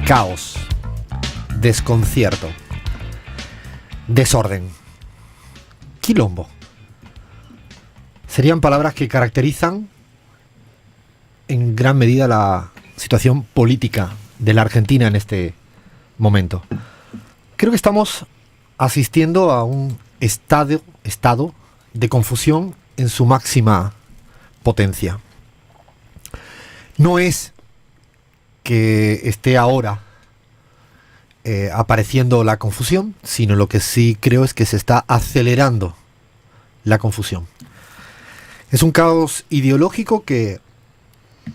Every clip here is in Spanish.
caos, desconcierto, desorden, quilombo. Serían palabras que caracterizan en gran medida la situación política de la Argentina en este momento. Creo que estamos asistiendo a un estado de confusión en su máxima potencia. No es que esté ahora apareciendo la confusión, sino lo que sí creo es que se está acelerando la confusión. Es un caos ideológico que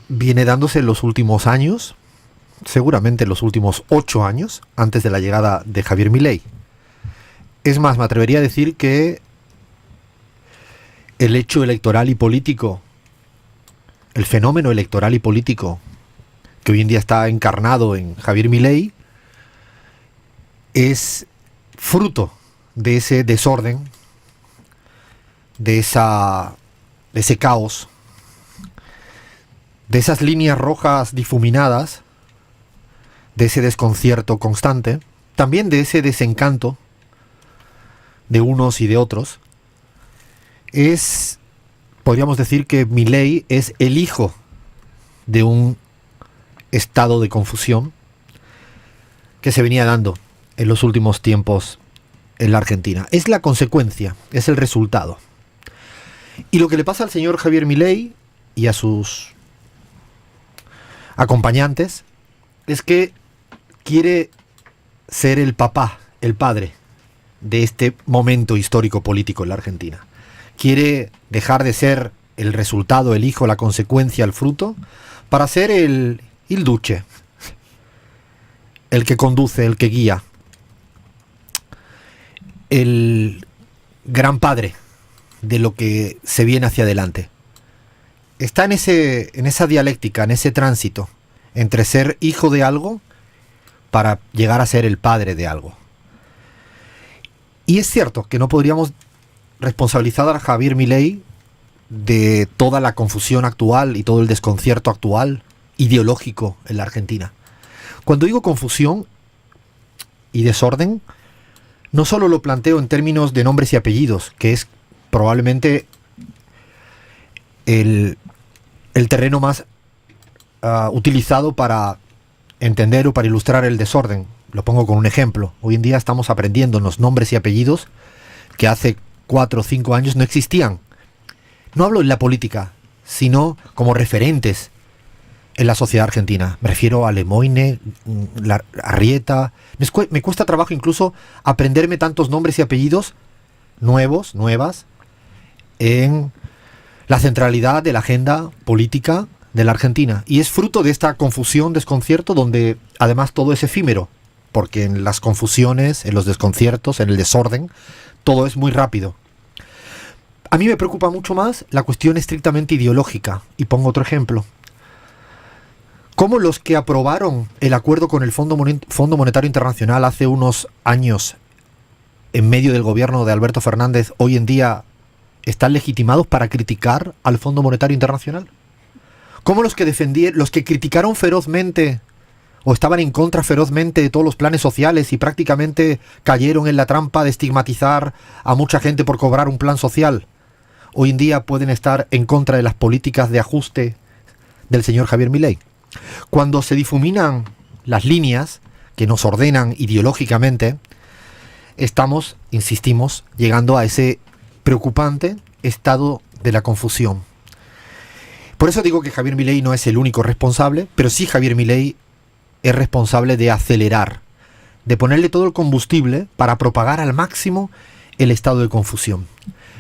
viene dándose en los últimos años, seguramente en los últimos 8 años, antes de la llegada de Javier Milei. Es más, me atrevería a decir que el hecho electoral y político, el fenómeno electoral y político que hoy en día está encarnado en Javier Milei, es fruto de ese desorden, de ese caos, de esas líneas rojas difuminadas, de ese desconcierto constante, también de ese desencanto de unos y de otros. Podríamos decir que Milei es el hijo de un estado de confusión que se venía dando en los últimos tiempos en la Argentina. Es la consecuencia, es el resultado. Y lo que le pasa al señor Javier Milei y a sus acompañantes es que quiere ser el papá, el padre de este momento histórico político en la Argentina. Quiere dejar de ser el resultado, el hijo, la consecuencia, el fruto, para ser el duce, el que conduce, el que guía, el gran padre de lo que se viene hacia adelante. Está en esa dialéctica, en ese tránsito entre ser hijo de algo para llegar a ser el padre de algo. Y es cierto que no podríamos responsabilizar a Javier Milei de toda la confusión actual y todo el desconcierto actual ideológico en la Argentina. Cuando digo confusión y desorden, no solo lo planteo en términos de nombres y apellidos, que es probablemente el terreno más utilizado para entender o para ilustrar el desorden. Lo pongo con un ejemplo. Hoy en día estamos aprendiendo los nombres y apellidos que hace 4 o 5 años no existían. No hablo en la política, sino como referentes en la sociedad argentina. Me refiero a Lemoine, Arrieta. Me cuesta trabajo incluso aprenderme tantos nombres y apellidos nuevas, en la centralidad de la agenda política de la Argentina. Y es fruto de esta confusión, desconcierto, donde además todo es efímero, porque en las confusiones, en los desconciertos, en el desorden, todo es muy rápido. A mí me preocupa mucho más la cuestión estrictamente ideológica. Y pongo otro ejemplo. ¿Cómo los que aprobaron el acuerdo con el Fondo Monetario Internacional hace unos años, en medio del gobierno de Alberto Fernández, hoy en día están legitimados para criticar al Fondo Monetario Internacional? ¿Cómo los que criticaron ferozmente o estaban en contra ferozmente de todos los planes sociales y prácticamente cayeron en la trampa de estigmatizar a mucha gente por cobrar un plan social, hoy en día pueden estar en contra de las políticas de ajuste del señor Javier Milei? Cuando se difuminan las líneas que nos ordenan ideológicamente, estamos, insistimos, llegando a ese preocupante estado de la confusión. Por eso digo que Javier Milei no es el único responsable, pero sí Javier Milei es responsable de acelerar, de ponerle todo el combustible para propagar al máximo el estado de confusión.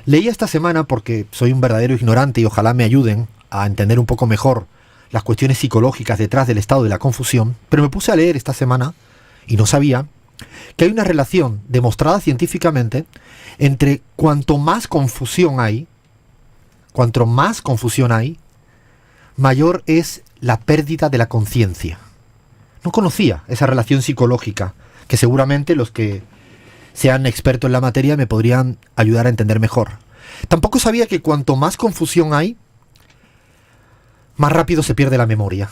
Leí esta semana, porque soy un verdadero ignorante y ojalá me ayuden a entender un poco mejor las cuestiones psicológicas detrás del estado de la confusión, pero me puse a leer esta semana, y no sabía, que hay una relación demostrada científicamente entre cuanto más confusión hay, mayor es la pérdida de la conciencia. No conocía esa relación psicológica, que seguramente los que sean expertos en la materia me podrían ayudar a entender mejor. Tampoco sabía que cuanto más confusión hay, más rápido se pierde la memoria.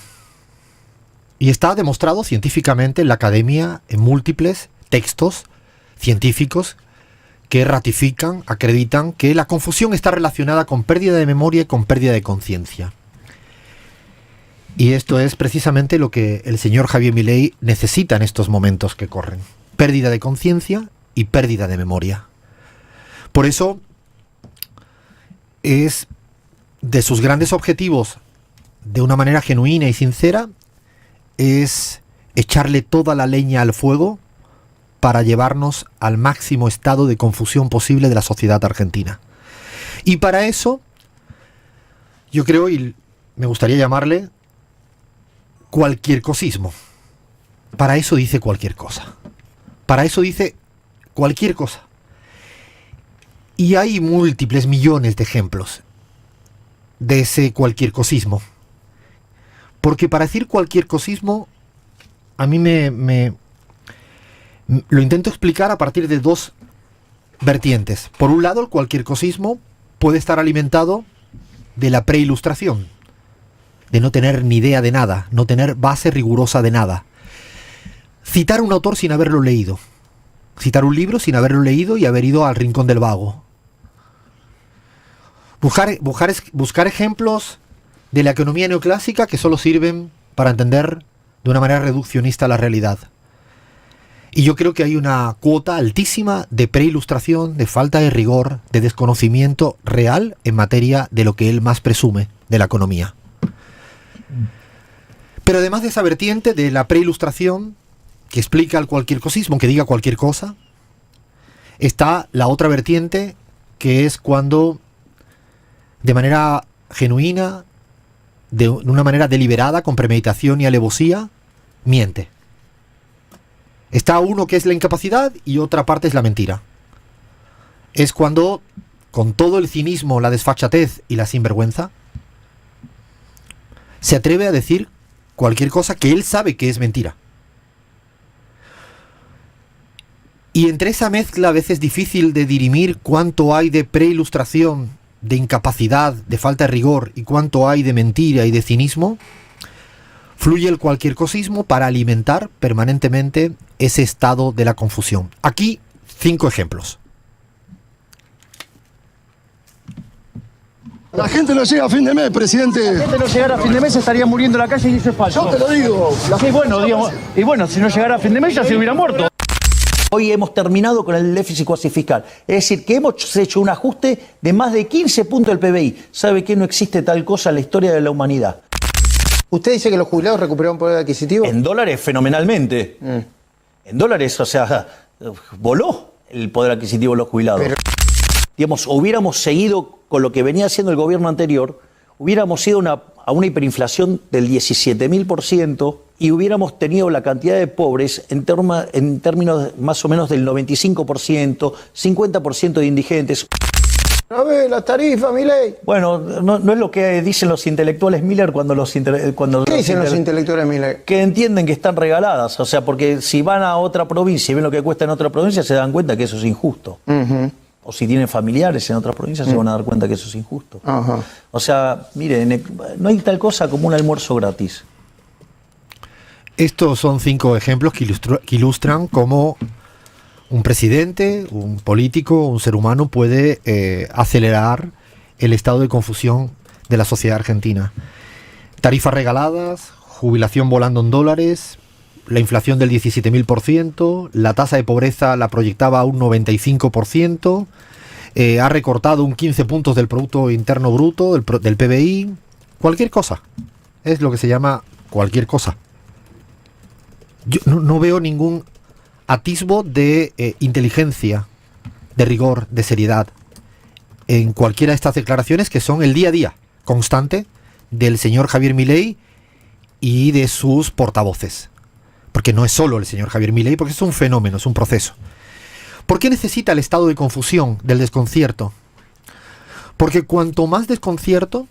Y está demostrado científicamente en la academia, en múltiples textos científicos que ratifican, acreditan que la confusión está relacionada con pérdida de memoria y con pérdida de conciencia. Y esto es precisamente lo que el señor Javier Milei necesita en estos momentos que corren. Pérdida de conciencia y pérdida de memoria. Por eso es de sus grandes objetivos, de una manera genuina y sincera, es echarle toda la leña al fuego para llevarnos al máximo estado de confusión posible de la sociedad argentina. Y para eso, yo creo, y me gustaría llamarle cualquier cosismo. Para eso dice cualquier cosa. Para eso dice cualquier cosa. Y hay múltiples millones de ejemplos de ese cualquier cosismo. Porque para decir cualquier cosismo, a mí lo intento explicar a partir de dos vertientes. Por un lado, el cualquier cosismo puede estar alimentado de la preilustración, de no tener ni idea de nada, no tener base rigurosa de nada. Citar a un autor sin haberlo leído. Citar un libro sin haberlo leído y haber ido al rincón del vago. Buscar ejemplos de la economía neoclásica que solo sirven para entender de una manera reduccionista la realidad. Y yo creo que hay una cuota altísima de preilustración, de falta de rigor, de desconocimiento real en materia de lo que él más presume de la economía. Pero además de esa vertiente de la preilustración, que explica el cualquier cosismo, que diga cualquier cosa, está la otra vertiente, que es cuando de manera genuina, de una manera deliberada, con premeditación y alevosía, miente. Está uno que es la incapacidad y otra parte es la mentira. Es cuando, con todo el cinismo, la desfachatez y la sinvergüenza, se atreve a decir cualquier cosa que él sabe que es mentira. Y entre esa mezcla a veces difícil de dirimir cuánto hay de preilustración, de incapacidad, de falta de rigor y cuánto hay de mentira y de cinismo, fluye el cualquier cosismo para alimentar permanentemente ese estado de la confusión. Aquí 5 ejemplos. La gente no llega a fin de mes, presidente. Si la gente no llegara a fin de mes estaría muriendo en la calle y eso es falso. Yo te lo digo. Sí, bueno, digamos, y bueno, si no llegara a fin de mes ya se hubiera muerto. Hoy hemos terminado con el déficit cuasi fiscal. Es decir, que hemos hecho un ajuste de más de 15 puntos del PBI. ¿Sabe que no existe tal cosa en la historia de la humanidad? ¿Usted dice que los jubilados recuperaron poder adquisitivo? En dólares, fenomenalmente. En dólares, o sea, voló el poder adquisitivo de los jubilados. Pero... digamos, hubiéramos seguido con lo que venía haciendo el gobierno anterior, hubiéramos ido a una hiperinflación del 17.000% y hubiéramos tenido la cantidad de pobres en términos más o menos del 95%, 50% de indigentes. A ver, las tarifas, Milei. Bueno, no es lo que dicen los intelectuales Miller cuando ¿Qué dicen los intelectuales Milei? Que entienden que están regaladas, o sea, porque si van a otra provincia y ven lo que cuesta en otra provincia, se dan cuenta que eso es injusto. O si tienen familiares en otras provincias, se van a dar cuenta que eso es injusto. O sea, miren, no hay tal cosa como un almuerzo gratis. Estos son 5 ejemplos que ilustran cómo un presidente, un político, un ser humano puede acelerar el estado de confusión de la sociedad argentina. Tarifas regaladas, jubilación volando en dólares, la inflación del 17.000%, la tasa de pobreza la proyectaba a un 95%, ha recortado un 15 puntos del Producto Interno Bruto, del PBI, cualquier cosa. Es lo que se llama cualquier cosa. Yo no veo ningún atisbo de inteligencia, de rigor, de seriedad en cualquiera de estas declaraciones que son el día a día constante del señor Javier Milei y de sus portavoces. Porque no es solo el señor Javier Milei, porque es un fenómeno, es un proceso. ¿Por qué necesita el estado de confusión, del desconcierto? Porque cuanto más desconcierto,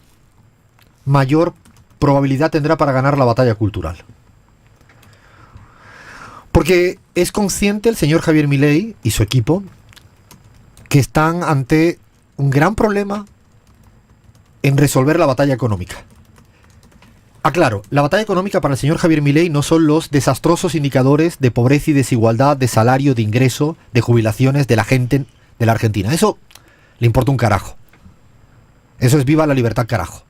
mayor probabilidad tendrá para ganar la batalla cultural. Porque es consciente el señor Javier Milei y su equipo que están ante un gran problema en resolver la batalla económica. Aclaro, la batalla económica para el señor Javier Milei no son los desastrosos indicadores de pobreza y desigualdad, de salario, de ingreso, de jubilaciones de la gente de la Argentina. Eso le importa un carajo. Eso es viva la libertad, carajo.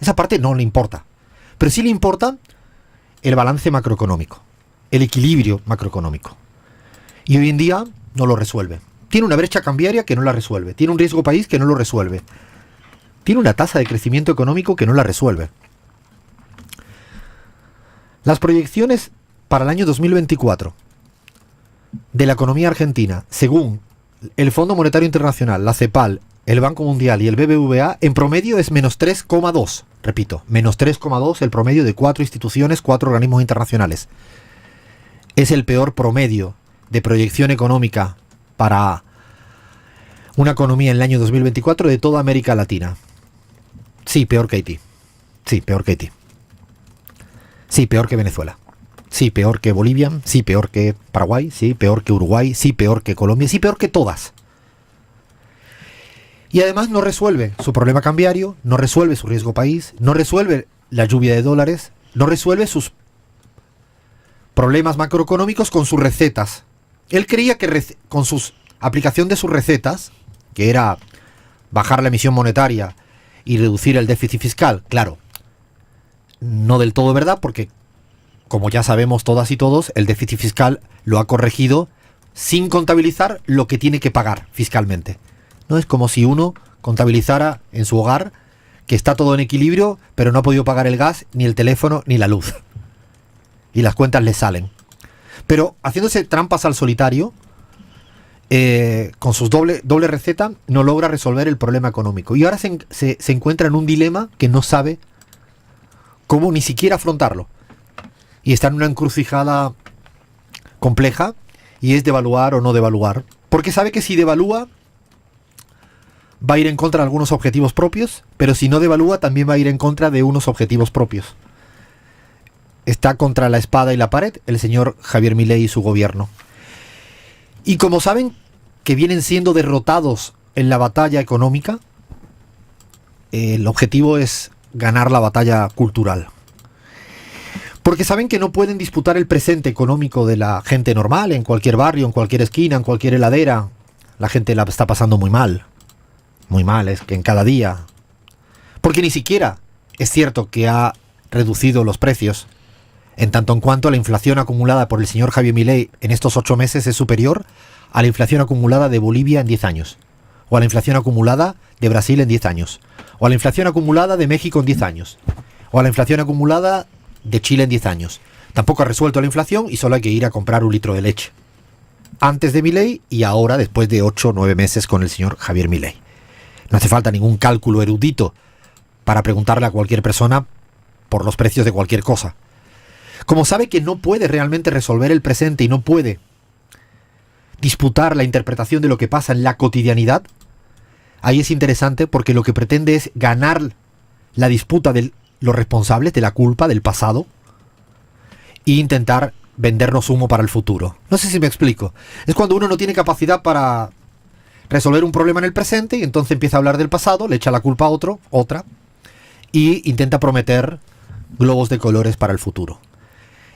Esa parte no le importa. Pero sí le importa el balance macroeconómico, el equilibrio macroeconómico. Y hoy en día no lo resuelve. Tiene una brecha cambiaria que no la resuelve. Tiene un riesgo país que no lo resuelve. Tiene una tasa de crecimiento económico que no la resuelve. Las proyecciones para el año 2024 de la economía argentina, según el Fondo Monetario Internacional, la CEPAL, el Banco Mundial y el BBVA, en promedio es menos 3,2. Repito, menos 3,2 el promedio de 4 instituciones, 4 organismos internacionales. Es el peor promedio de proyección económica para una economía en el año 2024 de toda América Latina. Sí, peor que Haití. Sí, peor que Haití. Sí, peor que Venezuela. Sí, peor que Bolivia. Sí, peor que Paraguay. Sí, peor que Uruguay. Sí, peor que Colombia. Sí, peor que todas. Y además no resuelve su problema cambiario, no resuelve su riesgo país, no resuelve la lluvia de dólares, no resuelve sus problemas macroeconómicos con sus recetas. Él creía que con sus aplicación de sus recetas, que era bajar la emisión monetaria y reducir el déficit fiscal, claro, no del todo verdad, porque como ya sabemos todas y todos, el déficit fiscal lo ha corregido sin contabilizar lo que tiene que pagar fiscalmente. No es como si uno contabilizara en su hogar que está todo en equilibrio, pero no ha podido pagar el gas, ni el teléfono, ni la luz. Y las cuentas le salen. Pero haciéndose trampas al solitario, con sus doble receta, no logra resolver el problema económico. Y ahora se encuentra en un dilema que no sabe cómo ni siquiera afrontarlo. Y está en una encrucijada compleja, y es devaluar o no devaluar. Porque sabe que si devalúa, va a ir en contra de algunos objetivos propios, pero si no devalúa también va a ir en contra de unos objetivos propios. Está contra la espada y la pared el señor Javier Milei y su gobierno. Y como saben que vienen siendo derrotados en la batalla económica, el objetivo es ganar la batalla cultural. Porque saben que no pueden disputar el presente económico de la gente normal, en cualquier barrio, en cualquier esquina, en cualquier heladera. La gente la está pasando muy mal. Muy mal, es que en cada día. Porque ni siquiera es cierto que ha reducido los precios, en tanto en cuanto la inflación acumulada por el señor Javier Milei en estos 8 meses es superior a la inflación acumulada de Bolivia en 10 años, o a la inflación acumulada de Brasil en 10 años, o a la inflación acumulada de México en 10 años, o a la inflación acumulada de Chile en 10 años. Tampoco ha resuelto la inflación y solo hay que ir a comprar un litro de leche. Antes de Milei y ahora después de 8 o 9 meses con el señor Javier Milei. No hace falta ningún cálculo erudito para preguntarle a cualquier persona por los precios de cualquier cosa. Como sabe que no puede realmente resolver el presente y no puede disputar la interpretación de lo que pasa en la cotidianidad, ahí es interesante porque lo que pretende es ganar la disputa de los responsables, de la culpa, del pasado, e intentar vendernos humo para el futuro. No sé si me explico. Es cuando uno no tiene capacidad para resolver un problema en el presente y entonces empieza a hablar del pasado, le echa la culpa a otra, y intenta prometer globos de colores para el futuro.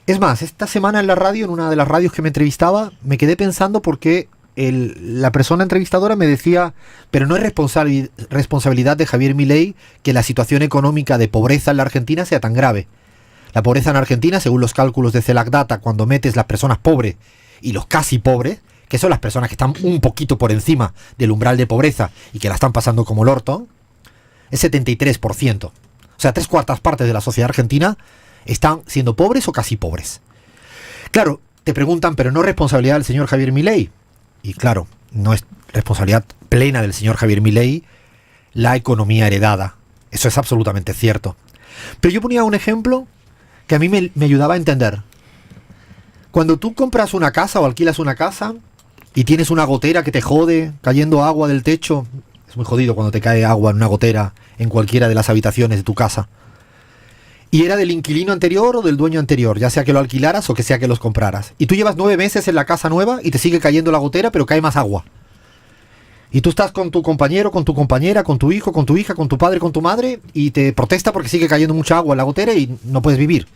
Es más, esta semana en la radio, en una de las radios que me entrevistaba, me quedé pensando porque la persona entrevistadora me decía, pero no es responsabilidad de Javier Milei que la situación económica de pobreza en la Argentina sea tan grave. La pobreza en Argentina, según los cálculos de CELAC Data, cuando metes las personas pobres y los casi pobres, que son las personas que están un poquito por encima del umbral de pobreza y que la están pasando como el orto, es 73%. O sea, 3/4 partes de la sociedad argentina están siendo pobres o casi pobres. Claro, te preguntan, pero no es responsabilidad del señor Javier Milei. Y claro, no es responsabilidad plena del señor Javier Milei la economía heredada. Eso es absolutamente cierto. Pero yo ponía un ejemplo que a mí me ayudaba a entender. Cuando tú compras una casa o alquilas una casa y tienes una gotera que te jode, cayendo agua del techo, es muy jodido cuando te cae agua en una gotera en cualquiera de las habitaciones de tu casa. Y era del inquilino anterior o del dueño anterior, ya sea que lo alquilaras o que sea que los compraras. Y tú llevas 9 meses en la casa nueva y te sigue cayendo la gotera, pero cae más agua. Y tú estás con tu compañero, con tu compañera, con tu hijo, con tu hija, con tu padre, con tu madre, y te protesta porque sigue cayendo mucha agua en la gotera y no puedes vivir.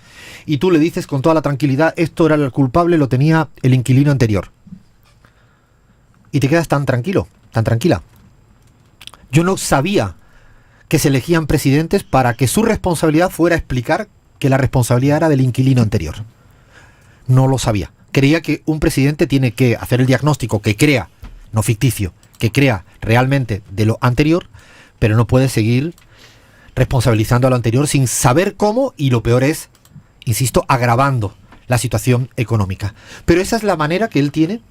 Y tú le dices con toda la tranquilidad, esto era el culpable, lo tenía el inquilino anterior. Y te quedas tan tranquilo, tan tranquila. Yo no sabía que se elegían presidentes para que su responsabilidad fuera explicar que la responsabilidad era del inquilino anterior. No lo sabía. Creía que un presidente tiene que hacer el diagnóstico que crea, no ficticio, que crea realmente de lo anterior, pero no puede seguir responsabilizando a lo anterior sin saber cómo, y lo peor es, insisto, agravando la situación económica. Pero esa es la manera que él tiene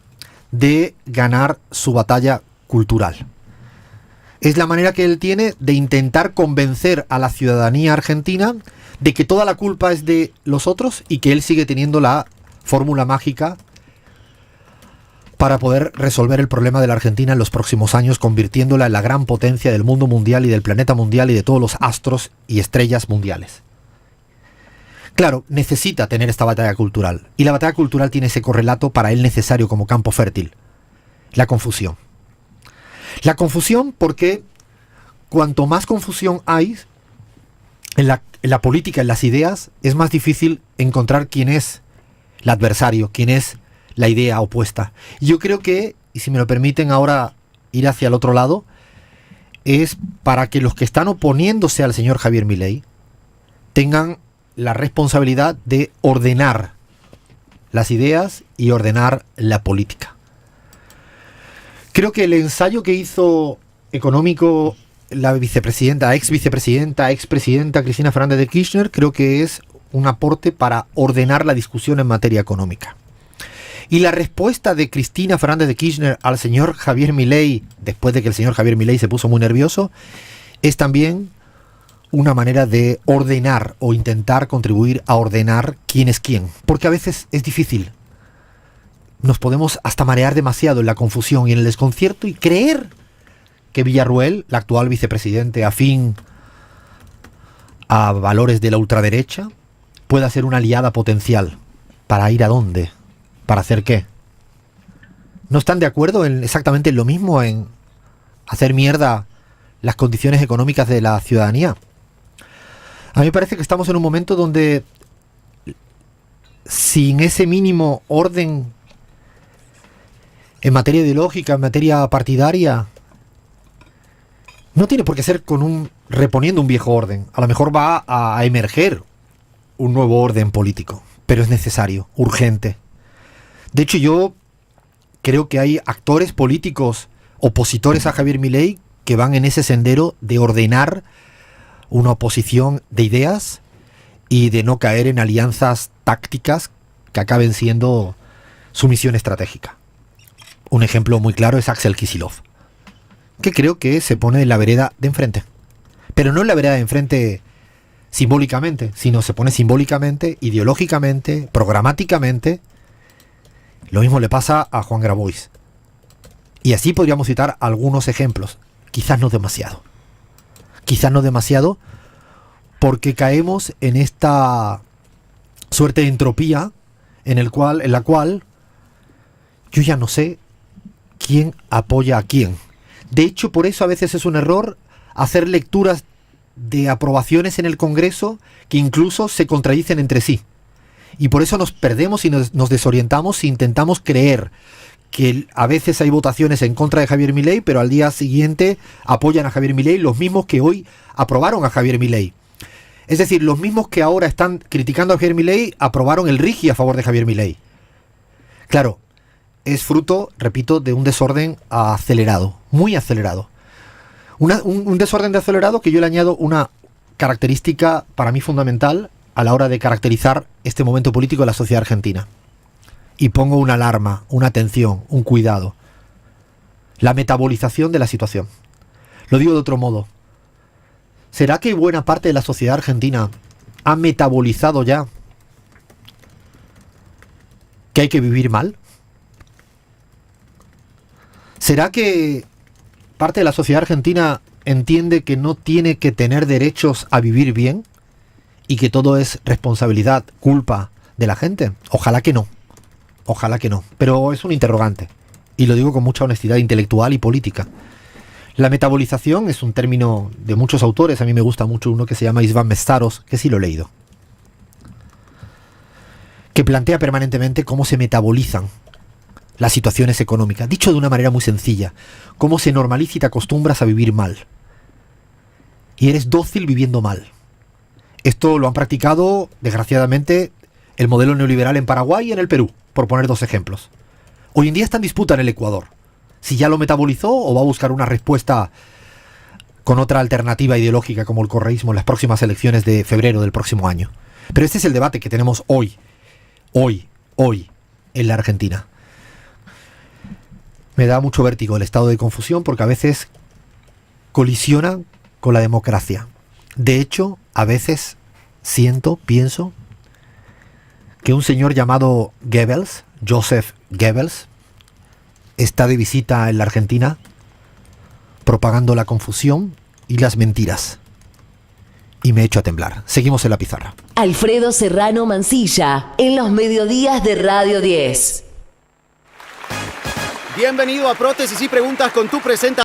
de ganar su batalla cultural. Es la manera que él tiene de intentar convencer a la ciudadanía argentina de que toda la culpa es de los otros y que él sigue teniendo la fórmula mágica para poder resolver el problema de la Argentina en los próximos años, convirtiéndola en la gran potencia del mundo mundial y del planeta mundial y de todos los astros y estrellas mundiales. Claro, necesita tener esta batalla cultural, y la batalla cultural tiene ese correlato para él necesario como campo fértil: la confusión. La confusión porque cuanto más confusión hay en la política, en las ideas, es más difícil encontrar quién es el adversario, quién es la idea opuesta. Y yo creo que, y si me lo permiten ahora ir hacia el otro lado, es para que los que están oponiéndose al señor Javier Milei tengan la responsabilidad de ordenar las ideas y ordenar la política. Creo que el ensayo que hizo económico la vicepresidenta, expresidenta Cristina Fernández de Kirchner, creo que es un aporte para ordenar la discusión en materia económica. Y la respuesta de Cristina Fernández de Kirchner al señor Javier Milei, después de que el señor Javier Milei se puso muy nervioso, es también una manera de ordenar o intentar contribuir a ordenar quién es quién. Porque a veces es difícil. Nos podemos hasta marear demasiado en la confusión y en el desconcierto y creer que Villarruel, la actual vicepresidente afín a valores de la ultraderecha, pueda ser una aliada potencial. ¿Para ir a dónde? ¿Para hacer qué? ¿No están de acuerdo en exactamente lo mismo, en hacer mierda las condiciones económicas de la ciudadanía? A mí me parece que estamos en un momento donde, sin ese mínimo orden en materia ideológica, en materia partidaria, no tiene por qué ser reponiendo un viejo orden. A lo mejor va a emerger un nuevo orden político, pero es necesario, urgente. De hecho, yo creo que hay actores políticos opositores a Javier Milei que van en ese sendero de ordenar una oposición de ideas y de no caer en alianzas tácticas que acaben siendo su misión estratégica. Un ejemplo muy claro es Axel Kicillof, que creo que se pone en la vereda de enfrente. Pero no en la vereda de enfrente simbólicamente, sino se pone simbólicamente, ideológicamente, programáticamente. Lo mismo le pasa a Juan Grabois. Y así podríamos citar algunos ejemplos. Quizás no demasiado. Quizás no demasiado, porque caemos en esta suerte de entropía en la cual yo ya no sé quién apoya a quién. De hecho, por eso a veces es un error hacer lecturas de aprobaciones en el Congreso que incluso se contradicen entre sí. Y por eso nos perdemos y nos desorientamos si intentamos creer que a veces hay votaciones en contra de Javier Milei, pero al día siguiente apoyan a Javier Milei los mismos que hoy aprobaron a Javier Milei. Es decir, los mismos que ahora están criticando a Javier Milei aprobaron el RIGI a favor de Javier Milei. Claro, es fruto, repito, de un desorden acelerado, muy acelerado. Un desorden acelerado que yo le añado una característica para mí fundamental a la hora de caracterizar este momento político de la sociedad argentina. Y pongo una alarma, una atención, un cuidado. La metabolización de la situación. Lo digo de otro modo. ¿Será que buena parte de la sociedad argentina ha metabolizado ya que hay que vivir mal? ¿Será que parte de la sociedad argentina entiende que no tiene que tener derechos a vivir bien y que todo es responsabilidad, culpa de la gente? Ojalá que no. Ojalá que no. Pero es un interrogante. Y lo digo con mucha honestidad intelectual y política. La metabolización es un término de muchos autores. A mí me gusta mucho uno que se llama István Mestaros, que sí lo he leído, que plantea permanentemente cómo se metabolizan las situaciones económicas. Dicho de una manera muy sencilla, cómo se normaliza y te acostumbras a vivir mal. Y eres dócil viviendo mal. Esto lo han practicado, desgraciadamente, el modelo neoliberal en Paraguay y en el Perú, por poner dos ejemplos. Hoy en día está en disputa en el Ecuador. Si ya lo metabolizó o va a buscar una respuesta con otra alternativa ideológica como el correísmo en las próximas elecciones de febrero del próximo año. Pero este es el debate que tenemos hoy en la Argentina. Me da mucho vértigo el estado de confusión porque a veces colisiona con la democracia. De hecho, a veces pienso, que un señor llamado Goebbels, Joseph Goebbels, está de visita en la Argentina propagando la confusión y las mentiras. Y me echo a temblar. Seguimos en la pizarra. Alfredo Serrano Mancilla, en los mediodías de Radio 10. Bienvenido a Prótesis y Preguntas con tu presentador.